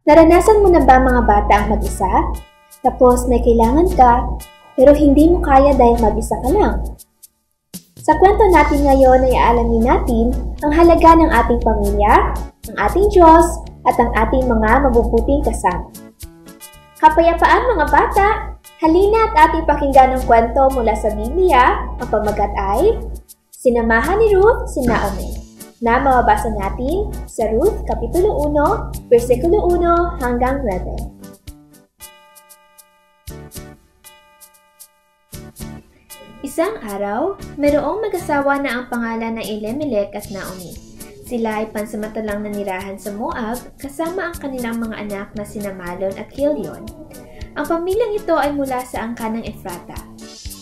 Naranasan mo na ba mga bata ang mag-isa? Tapos may kailangan ka, pero hindi mo kaya dahil mag-isa ka lang. Sa kwento natin ngayon ay aalamin natin ang halaga ng ating pamilya, ang ating Diyos, at ang ating mga mabubuting kasama. Kapayapaan mga bata! Halina at ating pakinggan ang kwento mula sa Biblia. Ang pamagat ay Sinamahan ni Ruth si Naomi, na mababasa natin sa Ruth Kapitulo 1, versikulo 1 hanggang 9. Isang araw, mayroong mag-asawa na ang pangalan na Elimelech at Naomi. Sila ay pansamantalang nanirahan sa Moab kasama ang kanilang mga anak na sina Mahlon at Kilion. Ang pamilyang ito ay mula sa angkan ng Ephrata.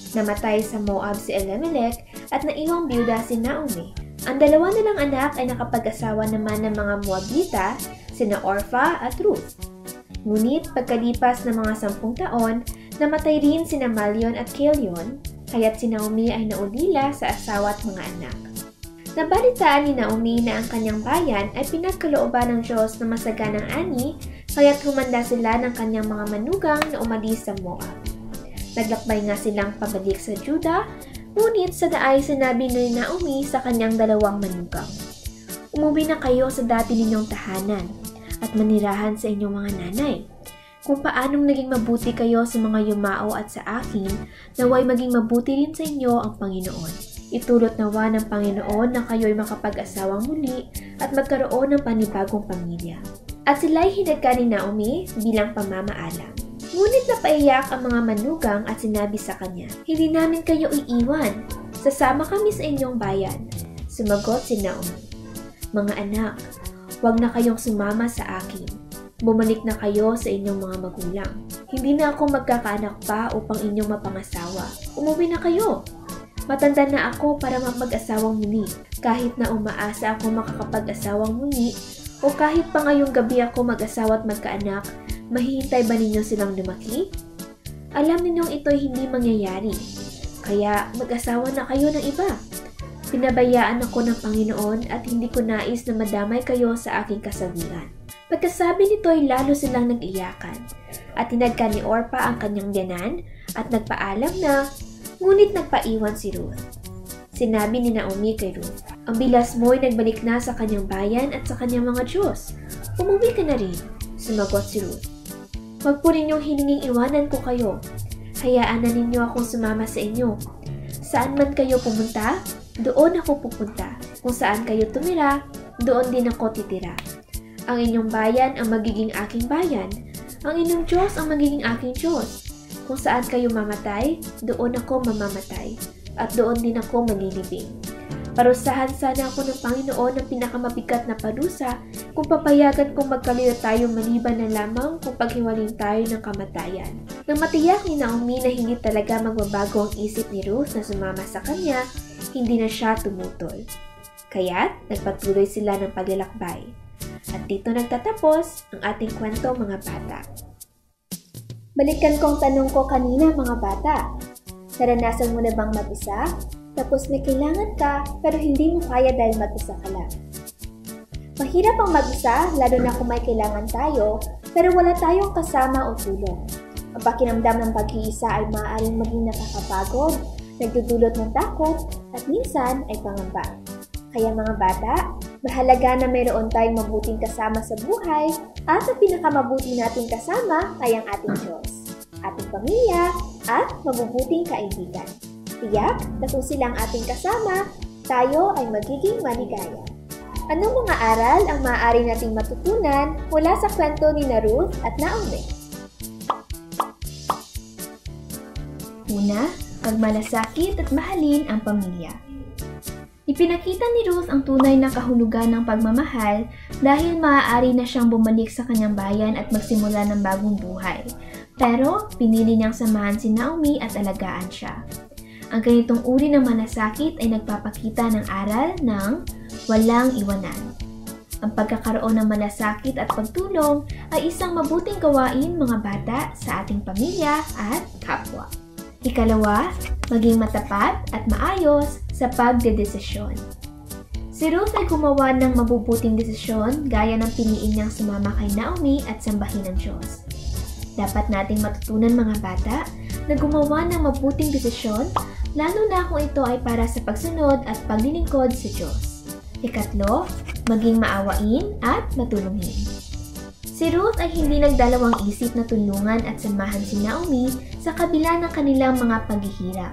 Namatay sa Moab si Elimelech at naiwang byuda si Naomi. Ang dalawa nilang anak ay nakapag-asawa naman ng mga Moabita, sina Orpha at Ruth. Ngunit pagkalipas ng mga 10 taon, namatay rin sina Mahlon at Kilion, kaya't si Naomi ay naulila sa asawa at mga anak. Nabalitaan ni Naomi na ang kanyang bayan ay pinagkalooban ng Diyos na masaganang ani, kaya't humanda sila ng kanyang mga manugang na umalis sa Moab. Naglakbay nga silang pabalik sa Juda, ngunit sa daay sinabi ni Naomi sa kanyang dalawang manugang, "Umuwi na kayo sa dati ninyong tahanan at manirahan sa inyong mga nanay. Kung paanong naging mabuti kayo sa mga yumao at sa akin, naway maging mabuti rin sa inyo ang Panginoon. Itulot nawa ng Panginoon na kayo'y makapag-asawang muli at magkaroon ng panibagong pamilya." At sila'y hinagka ni Naomi bilang pamamaalam. Ngunit napaiyak ang mga manugang at sinabi sa kanya, "Hindi namin kayo iiwan. Sasama kami sa inyong bayan." Sumagot si Naomi, "Mga anak, huwag na kayong sumama sa akin. Bumalik na kayo sa inyong mga magulang. Hindi na ako magkakaanak pa upang inyong mapangasawa. Umuwi na kayo. Matanda na ako para mag-asawang muli. Kahit na umaasa ako makakapag-asawang muli, o kahit pa ngayong gabi ako mag-asawa at magkaanak, mahihintay ba ninyo silang lumaki? Alam ninyong ito'y hindi mangyayari. Kaya mag-asawa na kayo ng iba. Pinabayaan ako ng Panginoon at hindi ko nais na madamay kayo sa aking kasawian." Pagkasabi nito'y lalo silang nag-iyakan, at tinagka ni Orpha ang kanyang biyanan at nagpaalam na, ngunit nagpaiwan si Ruth. Sinabi ni Naomi kay Ruth, "Ang bilas mo'y nagbalik na sa kanyang bayan at sa kanyang mga Diyos. Umuwi ka na rin." Sumagot si Ruth, "Huwag po ninyong hininging iwanan ko kayo. Hayaan na ninyo akong sumama sa inyo. Saan man kayo pumunta, doon ako pupunta. Kung saan kayo tumira, doon din ako titira. Ang inyong bayan ang magiging aking bayan. Ang inyong Diyos ang magiging aking Diyos. Kung saan kayo mamatay, doon ako mamamatay. At doon din ako malilibing. Parusahan sana ako ng Panginoon ng pinakamabigat na parusa kung papayagan kong magkalira tayo maliban na lamang kung paghiwaling tayo ng kamatayan." Nang matiyak ni Naomi na hindi talaga magbabago ang isip ni Ruth na sumama sa kanya, hindi na siya tumutol. Kaya't nagpatuloy sila ng paglalakbay. At dito nagtatapos ang ating kwento mga bata. Balikan kong tanong ko kanina mga bata. Naranasan mo na bang mag-isa? Tapos may kailangan ka pero hindi mo kaya dahil mag-isa ka lang. Mahirap ang mag-isa lalo na kung may kailangan tayo pero wala tayong kasama o tulong. Ang pakiramdam ng pag-iisa ay maaaring maging nakakapagod, nagdudulot ng takot at minsan ay pangamba. Kaya mga bata, mahalaga na mayroon tayong mabuting kasama sa buhay at ang pinakamabuti nating kasama ay ang ating Diyos, ating pamilya at mabubuting kaibigan. Tiyak na kung silang ating kasama, tayo ay magiging maligaya. Anong mga aral ang maaari nating matutunan mula sa kwento ni Ruth at Naomi? Una, pagmalasakit at mahalin ang pamilya. Ipinakita ni Ruth ang tunay na kahulugan ng pagmamahal dahil maaari na siyang bumalik sa kanyang bayan at magsimula ng bagong buhay. Pero pinili niyang samahan si Naomi at alagaan siya. Ang ganitong uri ng malasakit ay nagpapakita ng aral ng walang iwanan. Ang pagkakaroon ng malasakit at pagtulong ay isang mabuting gawain mga bata sa ating pamilya at kapwa. Ikalawa, maging matapat at maayos sa pagdedesisyon. Si Ruth ay gumawa ng mabubuting desisyon gaya ng piniin niyang sumama kay Naomi at sambahin ang Diyos. Dapat nating matutunan mga bata na gumawa ng mabuting desisyon lalo na kung ito ay para sa pagsunod at paglilingkod sa Diyos. Ikatlo, maging maawain at matulungin. Si Ruth ay hindi nagdalawang isip na tulungan at samahan si Naomi sa kabila ng kanilang mga paghihirap.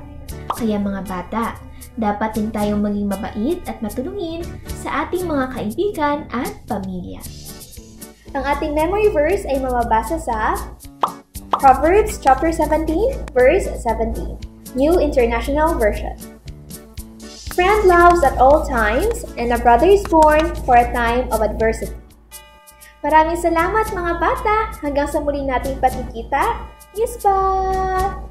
Kaya mga bata, dapat din tayong maging mabait at matulungin sa ating mga kaibigan at pamilya. Ang ating memory verse ay mababasa sa Proverbs chapter 17, verse 17, New International Version. Friend loves at all times, and a brother is born for a time of adversity. Maraming salamat mga bata! Hanggang sa muli nating patikita. Yes pa!